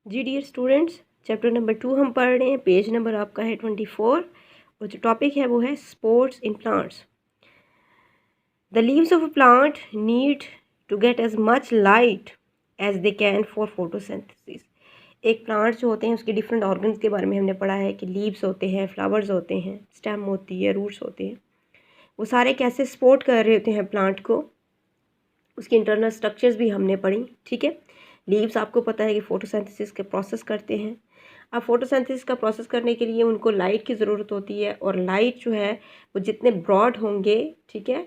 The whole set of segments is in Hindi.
जी डियर स्टूडेंट्स, चैप्टर नंबर 2 हम पढ़ रहे हैं। पेज नंबर आपका है 24 और जो टॉपिक है वो है spores in plants. The leaves of a plant need to get as much light as they can for photosynthesis. एक प्लांट जो होते हैं उसके डिफरेंट ऑर्गन्स के बारे में हमने पढ़ा है कि लीव्स होते हैं, फ्लावर्स होते हैं, स्टेम होती है, रूट्स होते हैं। वो सारे कैसे सपोर्ट कर रहे होते हैं प्लांट को, उसकी इंटरनल स्ट्रक्चर्स भी हमने पढ़ी। ठीक है, लीव्स आपको पता है कि फोटोसिंथेसिस के प्रोसेस करते हैं। अब फोटोसिंथेसिस का प्रोसेस करने के लिए उनको लाइट की ज़रूरत होती है और लाइट जो है वो जितने ब्रॉड होंगे, ठीक है,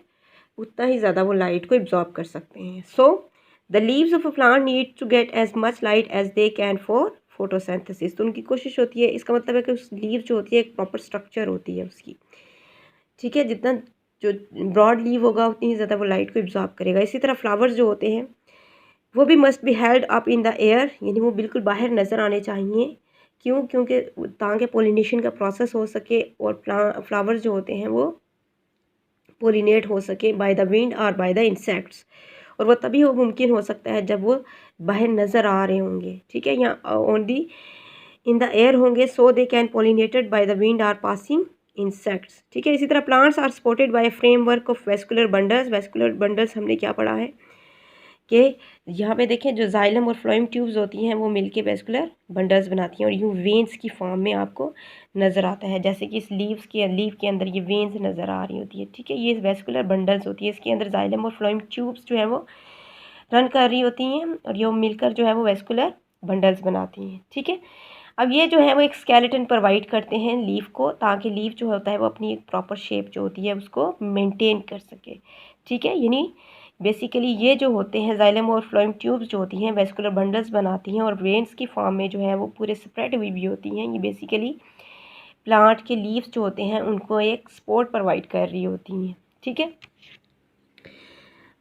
उतना ही ज़्यादा वो लाइट को एब्जॉर्ब कर सकते हैं। So the leaves of a plant need to get as much light as they can for photosynthesis. तो उनकी कोशिश होती है, इसका मतलब है कि उस लीव जो होती है एक प्रॉपर स्ट्रक्चर होती है उसकी। ठीक है, जितना जो ब्रॉड लीव होगा उतनी ही ज़्यादा वो लाइट को एब्जॉर्ब करेगा। इसी तरह फ्लावर्स जो होते हैं वो भी must be held up in the air, यानी वो बिल्कुल बाहर नज़र आने चाहिए। क्यों? क्योंकि ताकि पोलिनेशन का प्रोसेस हो सके और फ्लावर्स जो होते हैं वो पोलिनेट हो सके बाय द विंड और बाय द इंसेक्ट्स। और वो तभी वो मुमकिन हो सकता है जब वो बाहर नज़र आ रहे होंगे। ठीक है, या on the in the air होंगे, so they can pollinated by the wind or passing insects. ठीक है, इसी तरह plants are supported by framework of vascular bundles. Vascular bundles हमने क्या पढ़ा है कि यहाँ पे देखें जो जाइलम और फ्लोएम ट्यूब्स होती हैं वो मिलके वेस्कुलर बंडल्स बनाती हैं और यूँ वेंस की फॉर्म में आपको नज़र आता है। जैसे कि इस लीव के अंदर ये वेंस नज़र आ रही होती है। ठीक है, ये वेस्कुलर बंडल्स होती है, इसके अंदर जाइलम और फ्लोएम ट्यूब्स जो है वो रन कर रही होती हैं और ये मिलकर जो है वो वेस्कुलर बंडल्स बनाती हैं। ठीक है, अब ये जो है वो एक स्केलेटन प्रोवाइड करते हैं लीफ को, ताकि लीफ जो होता है वो अपनी एक प्रॉपर शेप जो होती है उसको मेंटेन कर सके। ठीक है, यानी बेसिकली ये जो होते हैं जाइलम और फ्लोएम ट्यूब्स जो होती हैं वेस्कुलर बंडल्स बनाती हैं और वेन्स की फॉर्म में जो है वो पूरे स्प्रेड हुई भी होती हैं। ये बेसिकली प्लांट के लीव्स जो होते हैं उनको एक सपोर्ट प्रोवाइड कर रही होती हैं। ठीक है,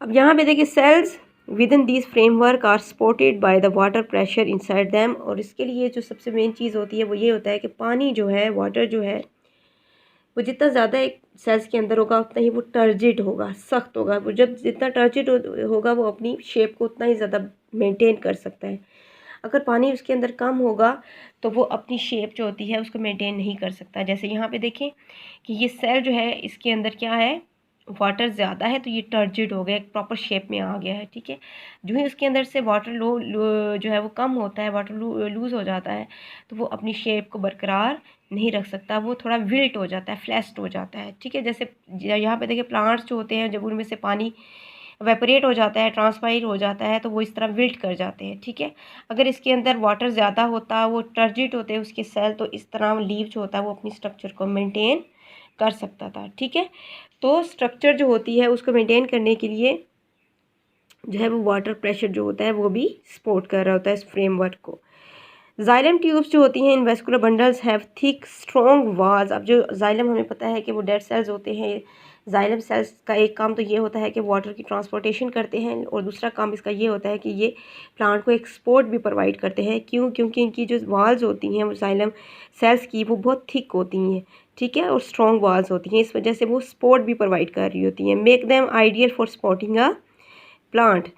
अब यहाँ पे देखिए cells within this framework are supported by the water pressure inside them. और इसके लिए जो सबसे मेन चीज़ होती है वो ये होता है कि पानी जो है, वाटर जो है, वो जितना ज़्यादा एक सेल्स के अंदर होगा उतना ही वो टर्जिड होगा, सख्त होगा। वो जब जितना टर्जिड होगा वो अपनी शेप को उतना ही ज़्यादा मेंटेन कर सकता है। अगर पानी उसके अंदर कम होगा तो वो अपनी शेप जो होती है उसको मेंटेन नहीं कर सकता। जैसे यहाँ पे देखें कि ये सेल जो है इसके अंदर क्या है, वाटर ज़्यादा है तो ये टर्जिड हो गया, एक प्रॉपर शेप में आ गया है। ठीक है, जो ही उसके अंदर से वाटर जो है वो कम होता है, वाटर लूज़ हो जाता है तो वो अपनी शेप को बरकरार नहीं रख सकता, वो थोड़ा विल्ट हो जाता है, फ्लैश्ड हो जाता है। ठीक है, जैसे यहाँ पे देखिए प्लांट्स जो होते हैं जब उनमें से पानी वेपोरेट हो जाता है, ट्रांसपायर हो जाता है तो वो इस तरह विल्ट कर जाते हैं। ठीक है, अगर इसके अंदर वाटर ज़्यादा होता, वो टर्जिड होते उसके सेल, तो इस तरह लीव जो होता है वो अपनी स्ट्रक्चर को मेंटेन कर सकता था। ठीक है, तो स्ट्रक्चर जो होती है उसको मेंटेन करने के लिए जो है वो वाटर प्रेशर जो होता है वो भी सपोर्ट कर रहा होता है इस फ्रेमवर्क को। जाइलम ट्यूब्स जो होती हैं in vascular bundles have thick strong walls. अब जो जाइलम हमें पता है कि वो डेड सेल्स होते हैं। जाइलम सेल्स का एक काम तो ये होता है कि वाटर की ट्रांसपोर्टेशन करते हैं और दूसरा काम इसका ये होता है कि ये प्लांट को एक सपोर्ट भी प्रोवाइड करते हैं। क्यों? क्योंकि इनकी जो वाल्स होती हैं वो जाइलम सेल्स की वो बहुत थिक होती हैं। ठीक है, और स्ट्रॉन्ग वाल्स होती हैं, इस वजह से वो सपोर्ट भी प्रोवाइड कर रही होती हैं। Make them ideal for supporting a plant.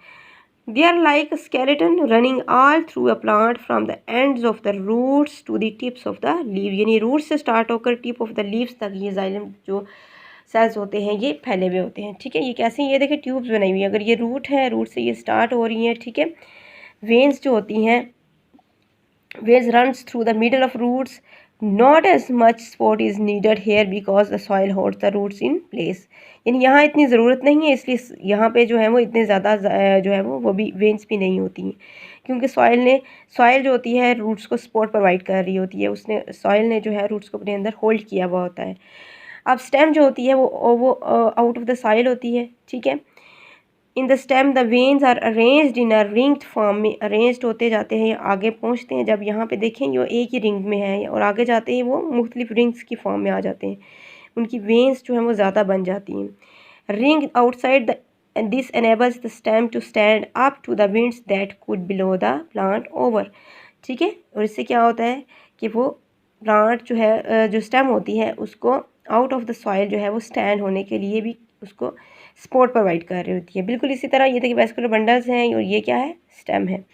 They are like a skeleton running all through a plant from the ends of the roots to the tips of the leaf. यानी रूट से स्टार्ट होकर टिप ऑफ द लीव्स तक ये जाइलम जो सेल्स होते हैं ये फैले हुए होते हैं। ठीक है, ये कैसे, ये देखिए ट्यूब्स बनाई हुई है। अगर ये रूट है, रूट से ये स्टार्ट हो रही हैं। ठीक है, वेन्स जो होती हैं, veins runs through the middle of roots. Not as much support is needed here because the soil holds the roots in place. यानी यहाँ इतनी ज़रूरत नहीं है, इसलिए यहाँ पे जो है वो इतने ज़्यादा जो है वो भी वेन्स भी नहीं होती हैं, क्योंकि सॉइल जो होती है रूट्स को सपोर्ट प्रोवाइड कर रही होती है। उसने सॉइल ने जो है रूट्स को अपने अंदर होल्ड किया हुआ होता है। अब स्टेम जो होती है वो आउट ऑफ द सॉइल होती है। ठीक है, in the stem the veins are arranged in a ringed form में अरेंज्ड होते जाते हैं, आगे पहुँचते हैं। जब यहाँ पे देखें ये एक ही रिंग में है और आगे जाते ही वो मुख्तलिफ रिंग्स की फॉर्म में आ जाते हैं, उनकी वेन्स जो हैं वो ज़्यादा बन जाती हैं। Ring outside the this enables the stem to stand up to the winds that could below the plant over। ठीक है, और इससे क्या होता है कि वो प्लांट जो है जो स्टेम होती है उसको आउट ऑफ द सॉइल जो है वो स्टैंड होने के लिए भी उसको सपोर्ट प्रोवाइड कर रही होती है। बिल्कुल इसी तरह ये देखिए वेस्कुलर बंडल्स हैं और ये क्या है, स्टेम है।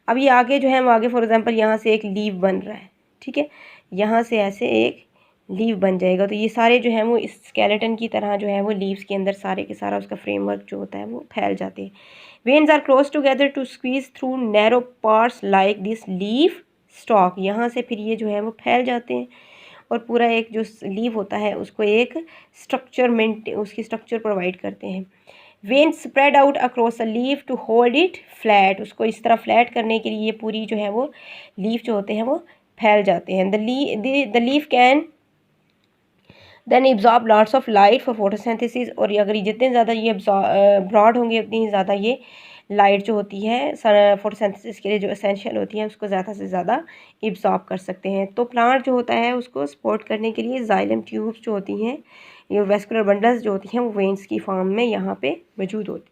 अब ये आगे जो है वो आगे फॉर एग्जांपल यहाँ से एक लीव बन रहा है, ठीक है, यहाँ से ऐसे एक लीव बन जाएगा। तो ये सारे जो हैं वो इस स्केलेटन की तरह जो है वो लीव्स के अंदर सारे के सारा उसका फ्रेमवर्क जो होता है वो फैल जाते हैं। Veins are close together to squeeze through narrow parts like this leaf stalk. यहाँ से फिर ये जो है वो फैल जाते हैं और पूरा एक जो लीव होता है उसको एक उसकी स्ट्रक्चर प्रोवाइड करते हैं। Veins spread out across a leaf to hold it flat. उसको इस तरह फ्लैट करने के लिए पूरी जो है वो लीफ जो होते हैं वो फैल जाते हैं। The leaf can then absorb lots of light for photosynthesis. और अगर जितने ज़्यादा ये ब्रॉड होंगे उतनी ज़्यादा ये लाइट जो होती है फोटोसिंथेसिस के लिए जो एसेंशियल होती है उसको ज़्यादा से ज़्यादा एब्जॉर्ब कर सकते हैं। तो प्लांट जो होता है उसको सपोर्ट करने के लिए जाइलम ट्यूब्स जो होती हैं, ये वेस्कुलर बंडल्स जो होती हैं वो वेन्स की फॉर्म में यहाँ पे मौजूद होती हैं।